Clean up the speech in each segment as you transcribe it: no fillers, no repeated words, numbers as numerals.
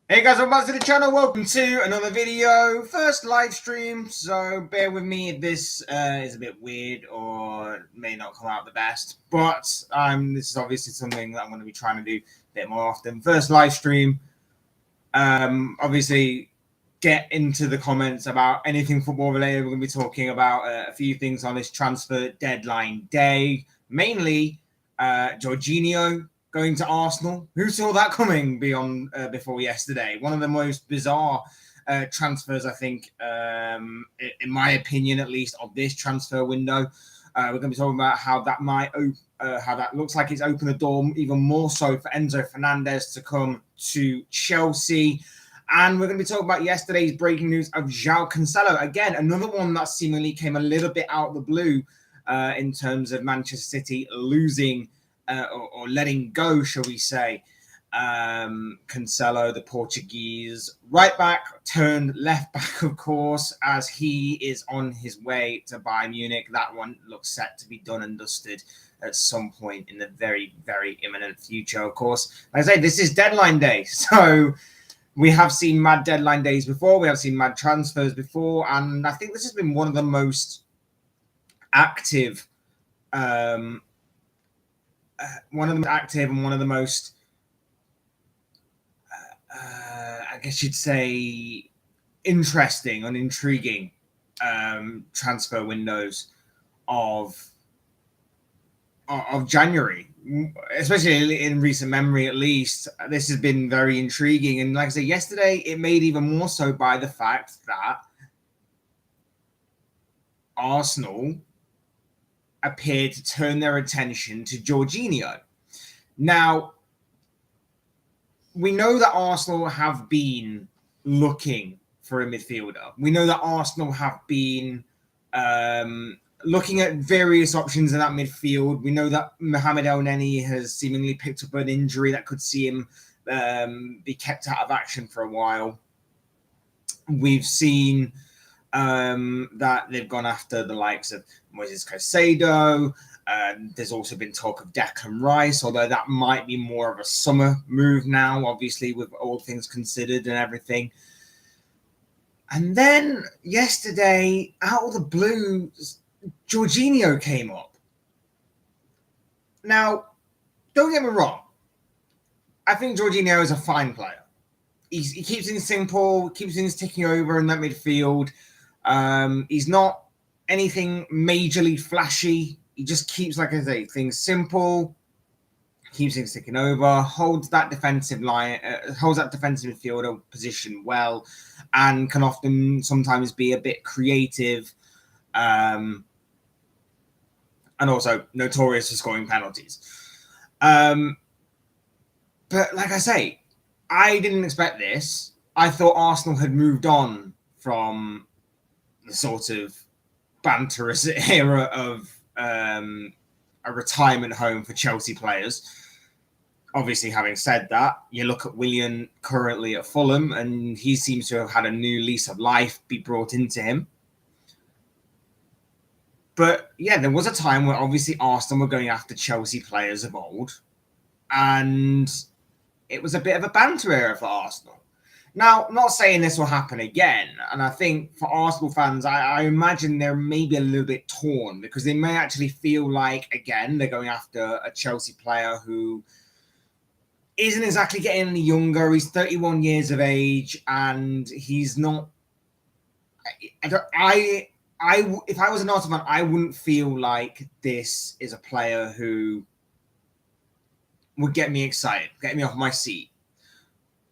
Hey guys, welcome back to the channel. Welcome to another video. First live stream, so bear with me if this is a bit weird or may not come out the best. But this is obviously something that I'm going to be trying to do a bit more often. First live stream. Obviously, get into the comments about anything football related. We're going to be talking about a few things on this transfer deadline day. Mainly, Jorginho going to Arsenal. Who saw that coming before yesterday? One of the most bizarre transfers, I think, in my opinion, at least, of this transfer window. We're going to be talking about how that looks like it's opened the door even more so for Enzo Fernandez to come to Chelsea. And we're going to be talking about yesterday's breaking news of Joao Cancelo. Again, another one that seemingly came a little bit out of the blue in terms of Manchester City losing or letting go, shall we say. Cancelo, the Portuguese right back, turned left back, of course, as he is on his way to Bayern Munich. That one looks set to be done and dusted at some point in the very, very imminent future. Of course, like I say, this is deadline day, so we have seen mad deadline days before. We have seen mad transfers before, and I think this has been one of the most active, and one of the most, I guess you'd say, interesting and intriguing transfer windows of January, especially in recent memory. At least this has been very intriguing, and like I said, yesterday it made even more so by the fact that Arsenal appeared to turn their attention to Jorginho. Now, we know that Arsenal have been looking for a midfielder. We know that Arsenal have been looking at various options in that midfield. We know that Mohamed El-Neni has seemingly picked up an injury that could see him be kept out of action for a while. We've seen that they've gone after the likes of Moises Caicedo. There's also been talk of Declan Rice, although that might be more of a summer move now, obviously, with all things considered and everything. And then yesterday, out of the blue, Jorginho came up. Now, don't get me wrong. I think Jorginho is a fine player. He keeps things simple, keeps things ticking over in that midfield. He's not anything majorly flashy. He just keeps, like I say, things simple, keeps things ticking over, holds that defensive line, holds that defensive midfielder position well, and can often sometimes be a bit creative, and also notorious for scoring penalties. But like I say, I didn't expect this. I thought Arsenal had moved on from the sort of banterous era of a retirement home for Chelsea players. Obviously, having said that, you look at Willian currently at Fulham, and he seems to have had a new lease of life be brought into him. But yeah, there was a time where obviously Arsenal were going after Chelsea players of old, and it was a bit of a banter era for Arsenal. Now, I'm not saying this will happen again, and I think for Arsenal fans, I imagine they're maybe a little bit torn because they may actually feel like, again, they're going after a Chelsea player who isn't exactly getting any younger. He's 31 years of age, and he's not. If I was an Arsenal fan, I wouldn't feel like this is a player who would get me excited, get me off my seat.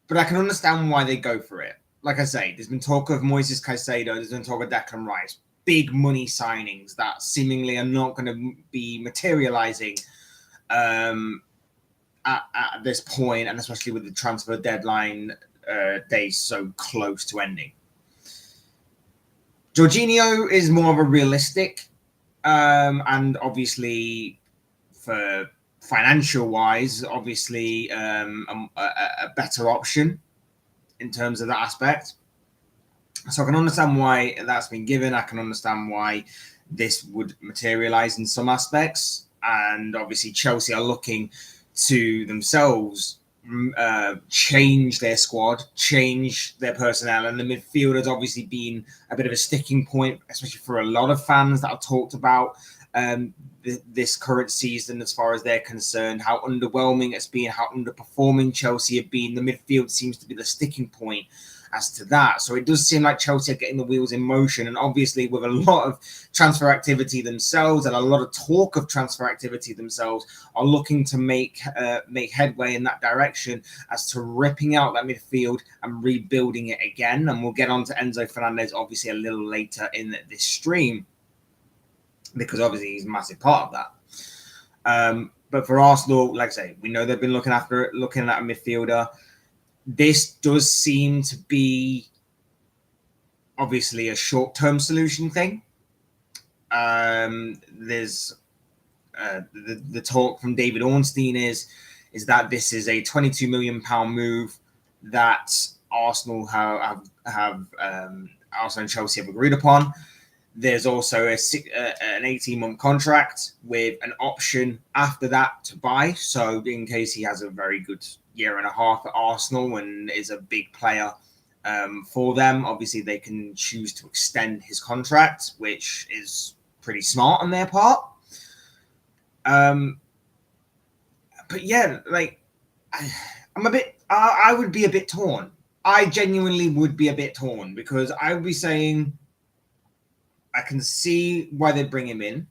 But I can understand why they go for it. Like I say, there's been talk of Moises Caicedo, there's been talk of Declan Rice, big money signings that seemingly are not going to be materializing at this point, and especially with the transfer deadline days so close to ending. Jorginho is more of a realistic, and obviously for financial wise, obviously a better option in terms of that aspect. So I can understand why that's been given. I can understand why this would materialize in some aspects. And obviously Chelsea are looking to themselves change their squad, change their personnel, and the midfield has obviously been a bit of a sticking point, especially for a lot of fans that have talked about this current season as far as they're concerned, how underwhelming it's been, how underperforming Chelsea have been. The midfield seems to be the sticking point as to that. So it does seem like Chelsea are getting the wheels in motion, and obviously with a lot of transfer activity themselves and a lot of talk of transfer activity themselves, are looking to make headway in that direction as to ripping out that midfield and rebuilding it again. And we'll get on to Enzo Fernandez obviously a little later in this stream, because obviously he's a massive part of that. But for Arsenal, like I say, we know they've been looking at a midfielder. This does seem to be obviously a short-term solution thing. There's the talk from David Ornstein is that this is a £22 million move that Arsenal have Arsenal and Chelsea have agreed upon. There's also an 18-month contract with an option after that to buy. So in case he has a very good year and a half at Arsenal and is a big player for them, obviously they can choose to extend his contract, which is pretty smart on their part. But yeah, like I would be a bit torn. I genuinely would be a bit torn, because I would be saying, I can see why they bring him in.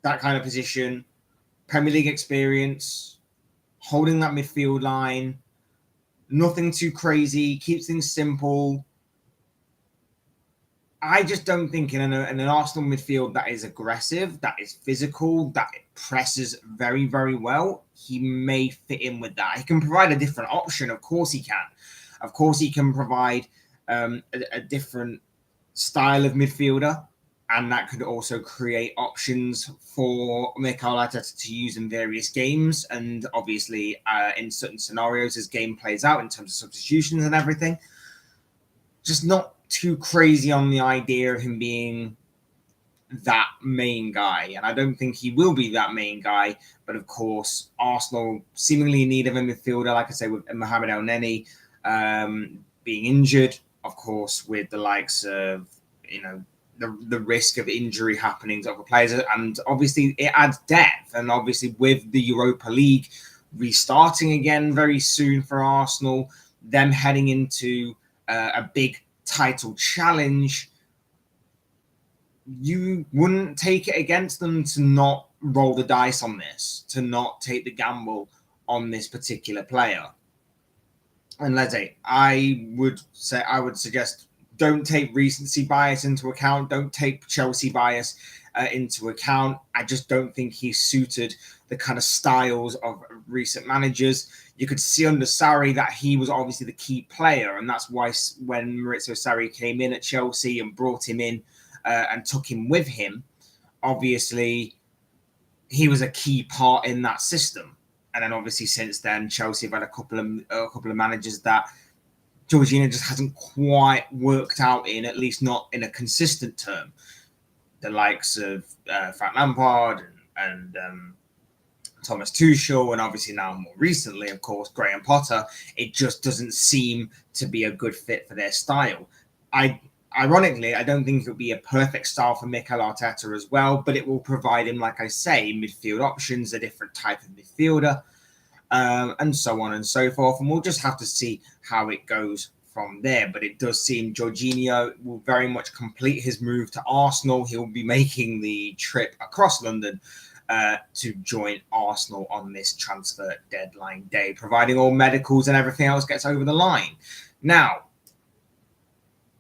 That kind of position, Premier League experience, holding that midfield line, nothing too crazy, keeps things simple. I just don't think in an Arsenal midfield that is aggressive, that is physical, that presses very, very well, he may fit in with that. He can provide a different option. Of course he can. Of course he can provide a different style of midfielder, and that could also create options for Mikel Arteta to use in various games, and obviously in certain scenarios as game plays out in terms of substitutions and everything. Just not too crazy on the idea of him being that main guy, and I don't think he will be that main guy. But of course, Arsenal seemingly in need of a midfielder, like I say, with Mohamed El Neni being injured. Of course, with the likes of, the risk of injury happening to other players, and obviously it adds depth. And obviously with the Europa League restarting again very soon for Arsenal, them heading into a big title challenge, you wouldn't take it against them to not roll the dice on this, to not take the gamble on this particular player. And let's say, I would suggest, don't take recency bias into account. Don't take Chelsea bias into account. I just don't think he's suited the kind of styles of recent managers. You could see under Sarri that he was obviously the key player, and that's why when Maurizio Sarri came in at Chelsea and brought him in and took him with him, obviously he was a key part in that system. And then obviously since then, Chelsea have had a couple of managers that Jorginho just hasn't quite worked out in, at least not in a consistent term. The likes of Frank Lampard and Thomas Tuchel, and obviously now more recently, of course, Graham Potter. It just doesn't seem to be a good fit for their style. Ironically, I don't think it would be a perfect style for Mikel Arteta as well, but it will provide him, like I say, midfield options, a different type of midfielder, and so on and so forth. And we'll just have to see how it goes from there. But it does seem Jorginho will very much complete his move to Arsenal. He'll be making the trip across London to join Arsenal on this transfer deadline day, providing all medicals and everything else gets over the line. Now,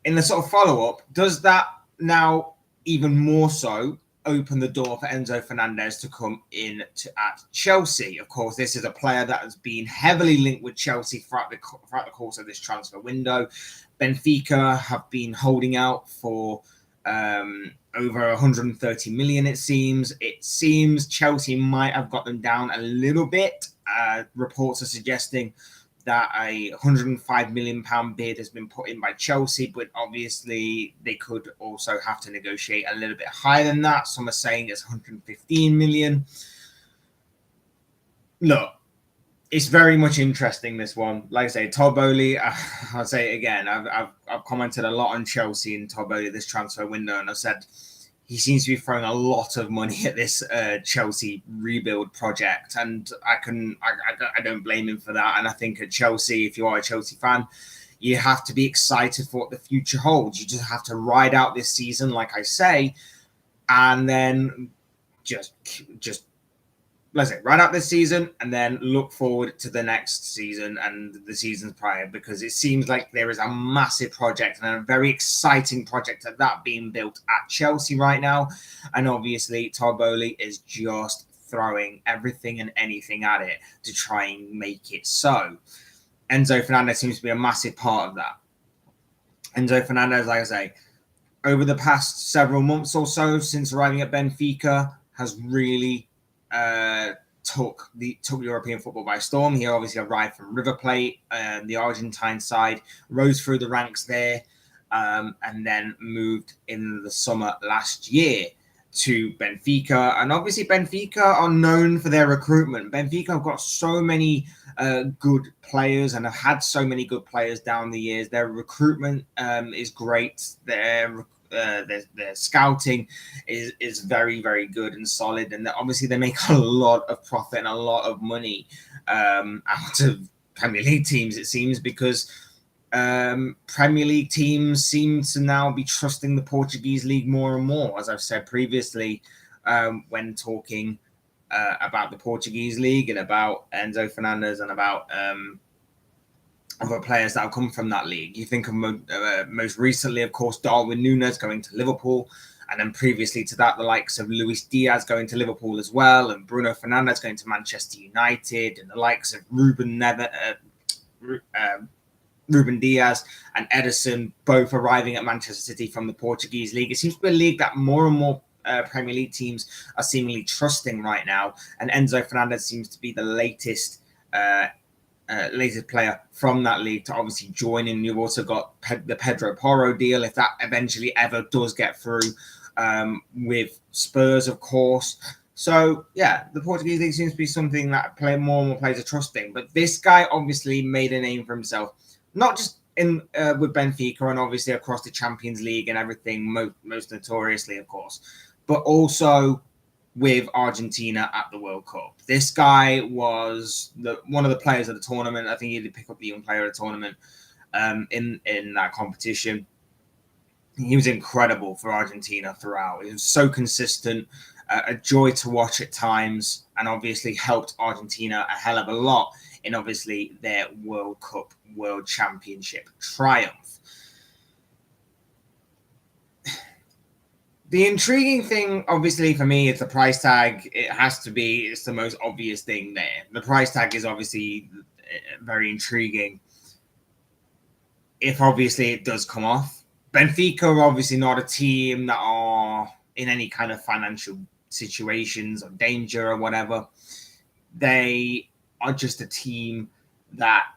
in the sort of follow-up, does that now even more so open the door for Enzo Fernandez to come in at Chelsea? Of course, this is a player that has been heavily linked with Chelsea throughout the course of this transfer window. Benfica have been holding out for over 130 million, it seems. It seems Chelsea might have got them down a little bit. Reports are suggesting that a £105 million bid has been put in by Chelsea, but obviously they could also have to negotiate a little bit higher than that. Some are saying it's 115 million. Look, It's very much interesting, this one. Like I say, Todd Boehly, I'll say it again. I've commented a lot on Chelsea and Todd Boehly this transfer window, and I said he seems to be throwing a lot of money at this Chelsea rebuild project, and I don't blame him for that. And I think at Chelsea, if you are a Chelsea fan, you have to be excited for what the future holds. You just have to ride out this season, like I say, and then just let's say ride out this season and then look forward to the next season and the seasons prior, because it seems like there is a massive project and a very exciting project of that being built at Chelsea right now. And obviously Todd Boehly is just throwing everything and anything at it to try and make it so. Enzo Fernandez seems to be a massive part of that. Enzo Fernandez, like I say, over the past several months or so since arriving at Benfica, has really took European football by storm. He obviously arrived from River Plate, the Argentine side, rose through the ranks there, and then moved in the summer last year to Benfica. And obviously Benfica are known for their recruitment. Benfica have got so many good players and have had so many good players down the years. Their recruitment is great. Their scouting is very, very good and solid, and obviously they make a lot of profit and a lot of money out of Premier League teams, it seems, because Premier League teams seem to now be trusting the Portuguese league more and more, as I've said previously when talking about the Portuguese league and about Enzo Fernandez and about other players that have come from that league. You think of most recently, of course, Darwin Núñez going to Liverpool, and then previously to that, the likes of Luis Diaz going to Liverpool as well, and Bruno Fernandes going to Manchester United, and the likes of Ruben Diaz and Ederson both arriving at Manchester City from the Portuguese league. It seems to be a league that more and more Premier League teams are seemingly trusting right now, and Enzo Fernandez seems to be the latest player from that league to obviously join in. You've also got the Pedro Porro deal, if that eventually ever does get through, with Spurs, of course. So, yeah, the Portuguese league seems to be something that more and more players are trusting. But this guy obviously made a name for himself, not just in with Benfica and obviously across the Champions League and everything, most notoriously, of course, but also with Argentina at the World Cup. This guy was one of the players of the tournament. I think he did pick up the young player of the tournament in that competition. He was incredible for Argentina throughout. He was so consistent, a joy to watch at times, and obviously helped Argentina a hell of a lot in obviously their World Cup, World Championship triumph. The intriguing thing, obviously, for me, is the price tag. It has to be. It's the most obvious thing there. The price tag is obviously very intriguing. If obviously it does come off. Benfica are obviously not a team that are in any kind of financial situations or danger or whatever. They are just a team that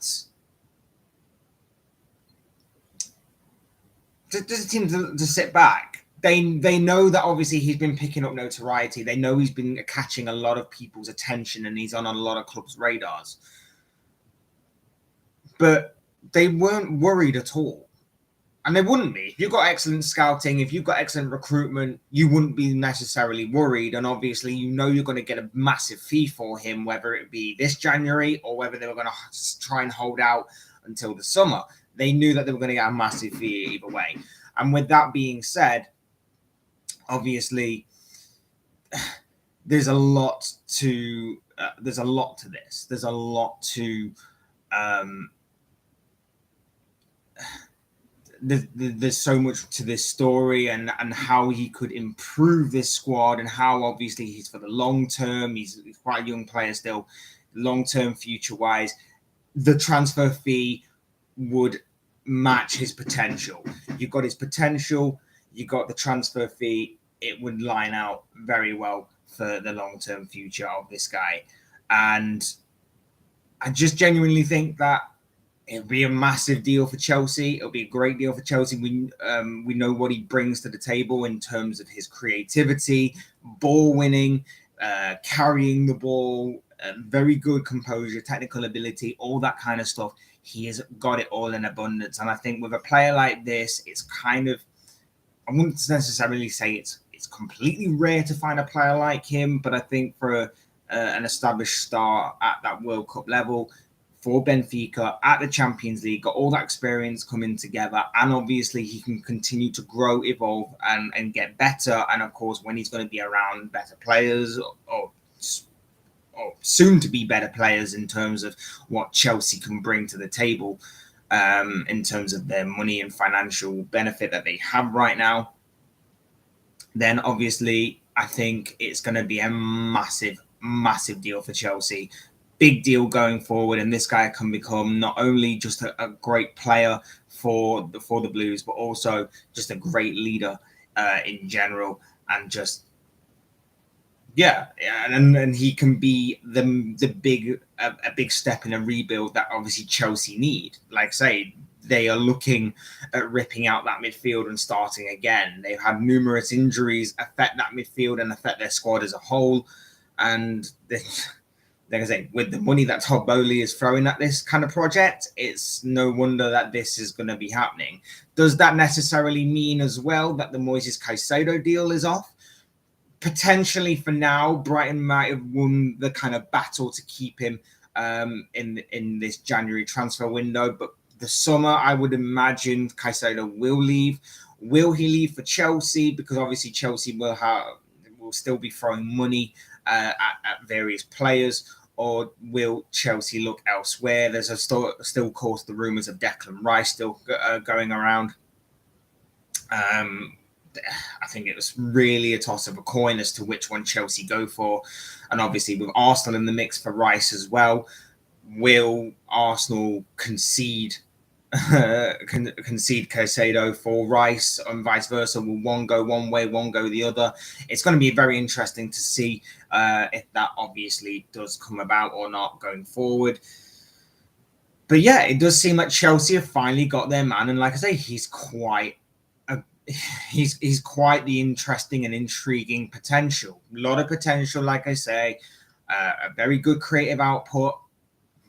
just a team to sit back. They know that obviously he's been picking up notoriety. They know he's been catching a lot of people's attention and he's on a lot of clubs' radars. But they weren't worried at all. And they wouldn't be. If you've got excellent scouting, if you've got excellent recruitment, you wouldn't be necessarily worried. And obviously, you know you're going to get a massive fee for him, whether it be this January or whether they were going to try and hold out until the summer. They knew that they were going to get a massive fee either way. And with that being said, obviously, there's a lot to this. There's a lot to there's so much to this story and how he could improve this squad and how obviously he's for the long term. He's quite a young player still, long term future wise. The transfer fee would match his potential. You've got his potential, you got the transfer fee. It would line out very well for the long term future of this guy. And I just genuinely think that it'll be a massive deal for Chelsea. It'll be a great deal for Chelsea. We know what he brings to the table in terms of his creativity, ball winning, carrying the ball, very good composure, technical ability, all that kind of stuff. He has got it all in abundance. And I think with a player like this, it's kind of, I wouldn't necessarily say it's completely rare to find a player like him, but I think for an established star at that World Cup level, for Benfica at the Champions League, got all that experience coming together, and obviously he can continue to grow, evolve, and get better. And of course, when he's going to be around better players or soon to be better players in terms of what Chelsea can bring to the table, in terms of their money and financial benefit that they have right now, then obviously I think it's going to be a massive, massive deal for Chelsea. Big deal going forward, and this guy can become not only just a great player for the Blues, but also just a great leader in general, and just and he can be the big step in a rebuild that obviously Chelsea need. Like I say, they are looking at ripping out that midfield and starting again. They've had numerous injuries affect that midfield and affect their squad as a whole, and like I say, with the money that Todd Bowley is throwing at this kind of project, it's no wonder that this is going to be happening. Does that necessarily mean as well that the Moises Caicedo deal is off? Potentially for now. Brighton might have won the kind of battle to keep him in this January transfer window, but the summer, I would imagine Caicedo will leave. Will he leave for Chelsea? Because obviously Chelsea will still be throwing money at various players, or will Chelsea look elsewhere? There's still, of course, the rumours of Declan Rice still going around. I think it was really a toss of a coin as to which one Chelsea go for. And obviously with Arsenal in the mix for Rice as well, will Arsenal concede Caicedo for Rice and vice versa? Will one go one way, one go the other? It's going to be very interesting to see if that obviously does come about or not going forward. But yeah, it does seem like Chelsea have finally got their man, and like I say, he's quite the interesting and intriguing potential. A lot of potential, like I say, a very good creative output,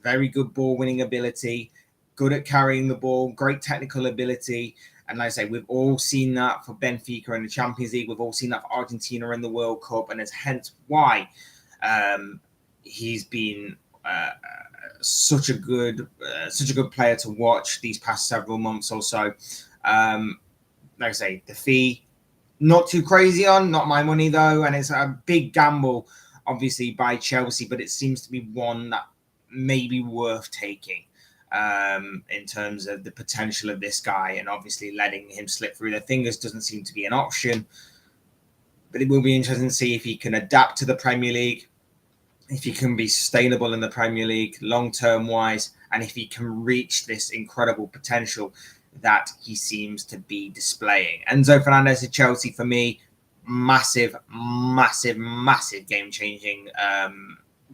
very good ball winning ability, good at carrying the ball, great technical ability. And like I say, we've all seen that for Benfica in the Champions League. We've all seen that for Argentina in the World Cup, and it's hence why he's been such a good player to watch these past several months or so. Like I say, the fee, not too crazy on, not my money though, and it's a big gamble, obviously, by Chelsea, but it seems to be one that may be worth taking in terms of the potential of this guy, and obviously letting him slip through their fingers doesn't seem to be an option. But it will be interesting to see if he can adapt to the Premier League, if he can be sustainable in the Premier League long-term wise, and if he can reach this incredible potential that he seems to be displaying. Enzo Fernandez at Chelsea, for me, massive, massive, massive game-changing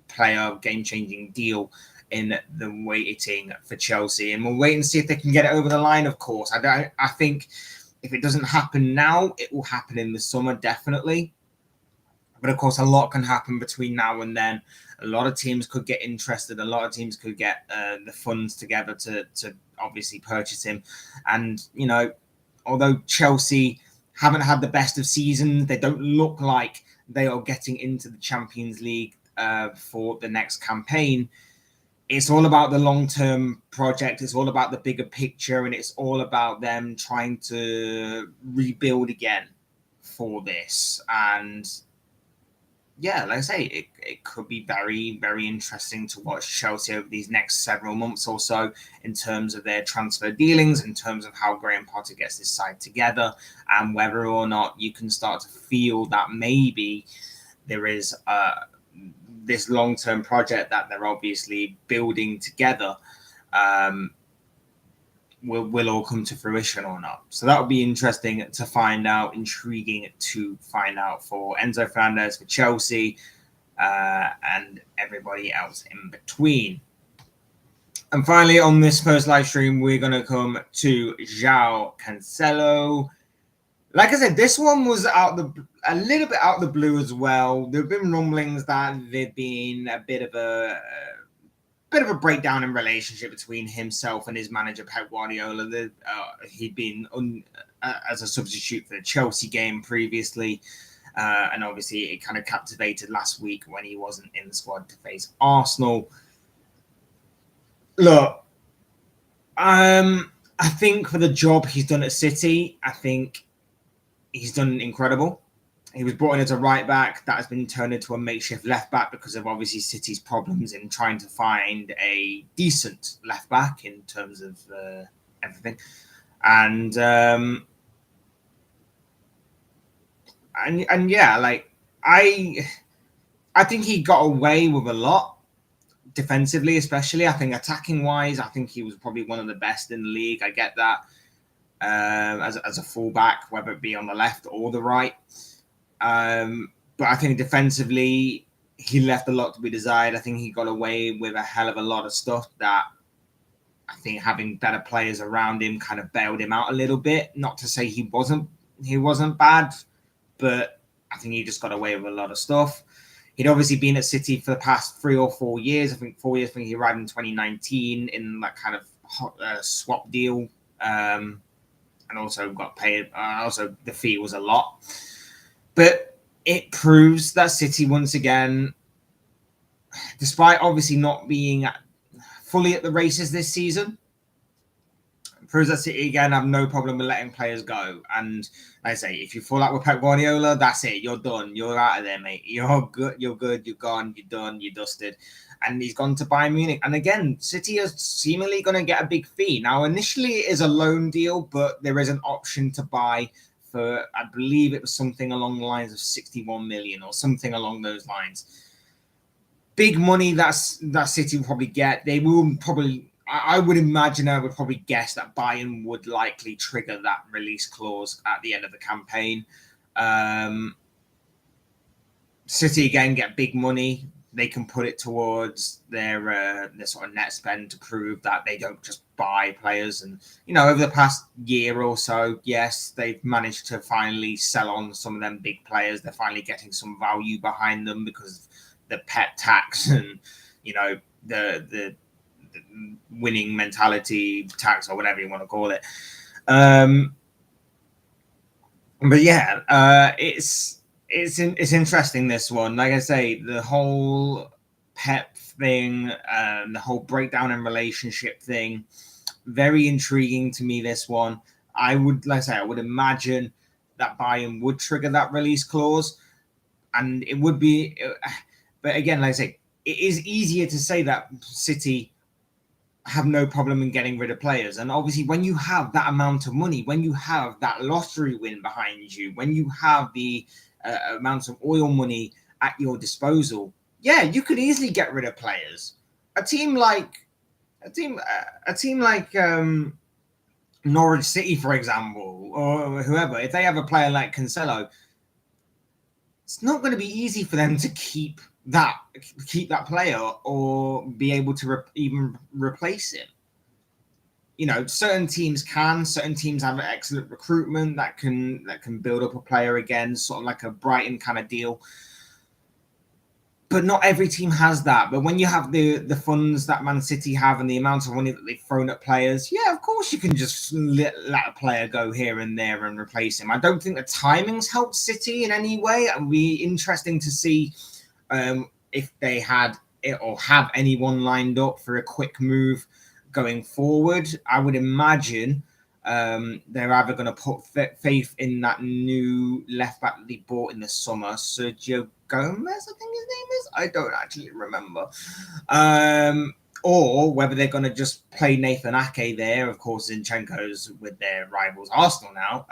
player, game-changing deal in the waiting for Chelsea. And we'll wait and see if they can get it over the line, of course. I think if it doesn't happen now, it will happen in the summer, definitely. But of course, a lot can happen between now and then. A lot of teams could get interested. A lot of teams could get the funds together to obviously purchase him. And, you know, although Chelsea haven't had the best of seasons, they don't look like they are getting into the Champions League for the next campaign. It's all about the long-term project. It's all about the bigger picture, and it's all about them trying to rebuild again for this. And yeah, like I say, it could be very, very interesting to watch Chelsea over these next several months or so in terms of their transfer dealings, in terms of how Graham Potter gets this side together, and whether or not you can start to feel that maybe there is this long-term project that they're obviously building together will all come to fruition or not. So that would be interesting to find out, intriguing to find out for Enzo Fernandez, for Chelsea, and everybody else in between. And finally, on this first live stream, we're going to come to Joao Cancelo. Like I said, this one was a little bit out the blue as well. There have been rumblings that there'd been a bit of a breakdown in relationship between himself and his manager Pep Guardiola. He'd been as a substitute for the Chelsea game previously, and obviously it kind of captivated last week when he wasn't in the squad to face Arsenal. Look, I think for the job he's done at City, I think he's done incredible. He was brought in as a right back. That has been turned into a makeshift left back because of obviously City's problems in trying to find a decent left back in terms of everything. And yeah, like I think he got away with a lot defensively, especially. I think attacking wise, I think he was probably one of the best in the league. I get that as a fullback, whether it be on the left or the right. But I think defensively, he left a lot to be desired. I think he got away with a hell of a lot of stuff that I think having better players around him kind of bailed him out a little bit. Not to say he wasn't bad, but I think he just got away with a lot of stuff. He'd obviously been at City for the past 3 or 4 years. I think 4 years. I think he arrived in 2019 in that kind of swap deal, and also got paid. Also, the fee was a lot. But it proves that City, once again, despite obviously not being fully at the races this season, proves that City, again, have no problem with letting players go. And like I say, if you fall out with Pep Guardiola, that's it. You're done. You're out of there, mate. You're good. You're gone. You're done. You're dusted. And he's gone to Bayern Munich. And again, City is seemingly going to get a big fee. Now, initially, it is a loan deal, but there is an option to buy for, I believe it was something along the lines of 61 million or something along those lines. Big money that City will probably get. They will probably, I would imagine, I would probably guess that Bayern would likely trigger that release clause at the end of the campaign. City, again, get big money. They can put it towards their sort of net spend to prove that they don't just buy players. And, you know, over the past year or so, yes, they've managed to finally sell on some of them big players. They're finally getting some value behind them because of the pet tax and, you know, the winning mentality tax or whatever you want to call it. But yeah, it's interesting, this one. Like I say, the whole Pep thing, the whole breakdown in relationship thing, very intriguing to me, this one. I would imagine that Bayern would trigger that release clause, and it would be, but again, like I say, it is easier to say that City have no problem in getting rid of players. And obviously, when you have that amount of money, when you have that lottery win behind you, when you have the amounts of oil money at your disposal, yeah, you could easily get rid of players. A team like Norwich City, for example, or whoever, if they have a player like Cancelo, it's not going to be easy for them to keep that player or be able to even replace him. You know, certain teams have excellent recruitment that can build up a player again, sort of like a Brighton kind of deal. But not every team has that. But when you have the funds that Man City have and the amount of money that they've thrown at players, yeah, of course you can just let a player go here and there and replace him. I don't think the timing's helped City in any way. It would be interesting to see if they had it or have anyone lined up for a quick move going forward. I would imagine they're either going to put faith in that new left back that they bought in the summer, Sergio Gomez, I think his name is. I don't actually remember. Or whether they're going to just play Nathan Ake there. Of course, Zinchenko's with their rivals Arsenal now.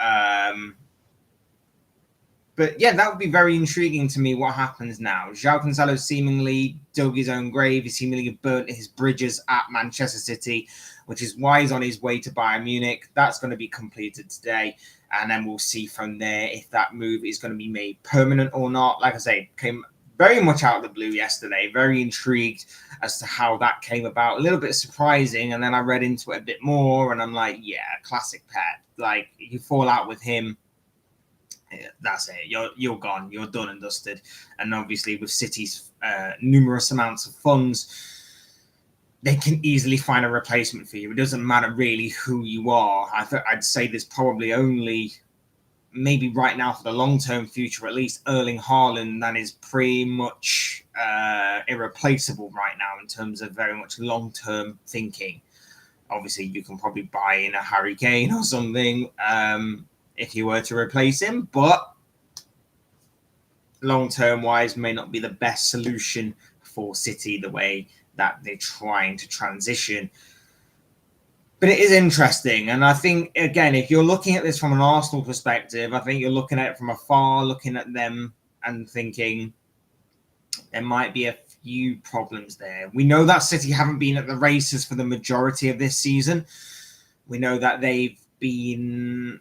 But yeah, that would be very intriguing to me, what happens now. Joao Cancelo seemingly dug his own grave. He seemingly burnt his bridges at Manchester City, which is why he's on his way to Bayern Munich. That's going to be completed today. And then we'll see from there if that move is going to be made permanent or not. Like I say, came very much out of the blue yesterday. Very intrigued as to how that came about. A little bit surprising. And then I read into it a bit more and I'm like, yeah, classic Pep. Like, you fall out with him, that's it. You're gone. You're done and dusted. And obviously, with City's numerous amounts of funds, they can easily find a replacement for you. It doesn't matter really who you are. I'd say there's probably only, maybe right now for the long-term future, at least Erling Haaland, that is pretty much irreplaceable right now in terms of very much long-term thinking. Obviously, you can probably buy in a Harry Kane or something if you were to replace him, but long-term wise may not be the best solution for City the way that they're trying to transition. But it is interesting. And I think, again, if you're looking at this from an Arsenal perspective, I think you're looking at it from afar, looking at them and thinking there might be a few problems there. We know that City haven't been at the races for the majority of this season. We know that they've been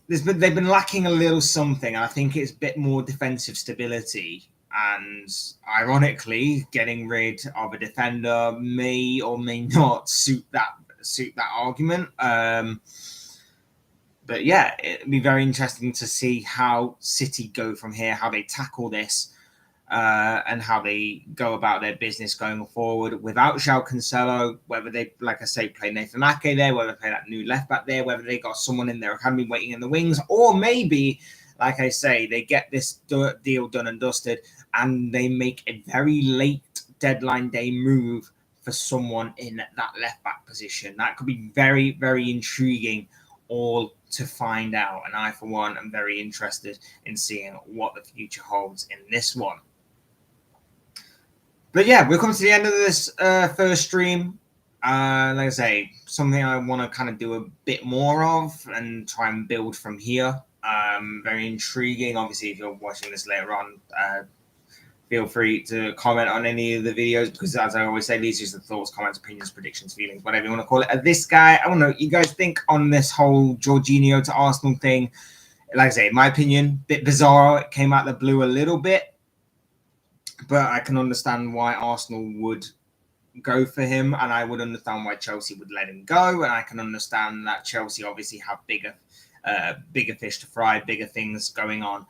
lacking a little something. And I think it's a bit more defensive stability. And ironically, getting rid of a defender may or may not suit that argument. But yeah, it'd be very interesting to see how City go from here, how they tackle this, and how they go about their business going forward without Joao Cancelo. Whether they, like I say, play Nathan Ake there, whether they play that new left back there, whether they got someone in their academy waiting in the wings, or maybe, like I say, they get this deal done and dusted, and they make a very late deadline day move for someone in that left back position. That could be very, very intriguing, all to find out. And I, for one, am very interested in seeing what the future holds in this one. But yeah, we've come to the end of this first stream. Like I say, something I want to kind of do a bit more of and try and build from here. Very intriguing. Obviously, if you're watching this later on, feel free to comment on any of the videos, because as I always say, these are just the thoughts, comments, opinions, predictions, feelings, whatever you want to call it. This guy, I don't know what you guys think on this whole Jorginho to Arsenal thing. Like I say, in my opinion, bit bizarre. It came out the blue a little bit, but I can understand why Arsenal would go for him, and I would understand why Chelsea would let him go, and I can understand that Chelsea obviously have bigger fish to fry, bigger things going on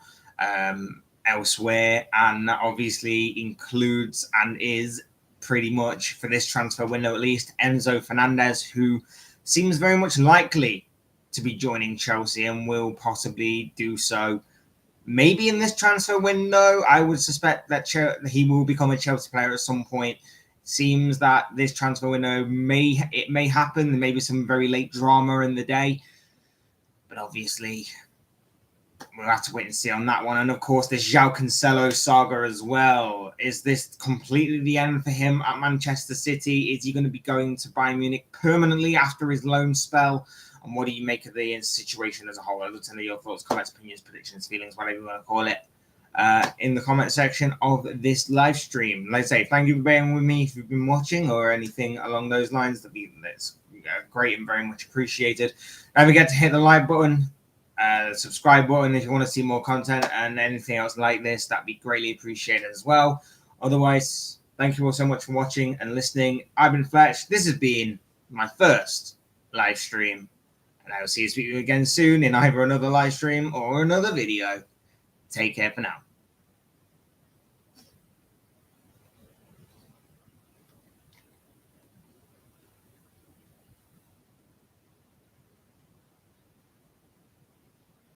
elsewhere, and that obviously includes and is pretty much, for this transfer window at least, Enzo Fernandez, who seems very much likely to be joining Chelsea and will possibly do so maybe in this transfer window. I would suspect that he will become a Chelsea player at some point. Seems that this transfer window may happen. There may be some very late drama in the day, but obviously we'll have to wait and see on that one. And of course, this Joao Cancelo saga as well. Is this completely the end for him at Manchester City? Is he going to be going to Bayern Munich permanently after his loan spell? And what do you make of the situation as a whole? I'd love to know your thoughts, comments, opinions, predictions, feelings, whatever you want to call it, in the comment section of this live stream. Like I say, thank you for being with me if you've been watching or anything along those lines. That's great and very much appreciated. Don't forget to hit the like button, subscribe button if you want to see more content, and anything else like this, that'd be greatly appreciated as well. Otherwise, thank you all so much for watching and listening. I've been Fletch. This has been my first live stream, and I will see you again soon in either another live stream or another video. Take care for now.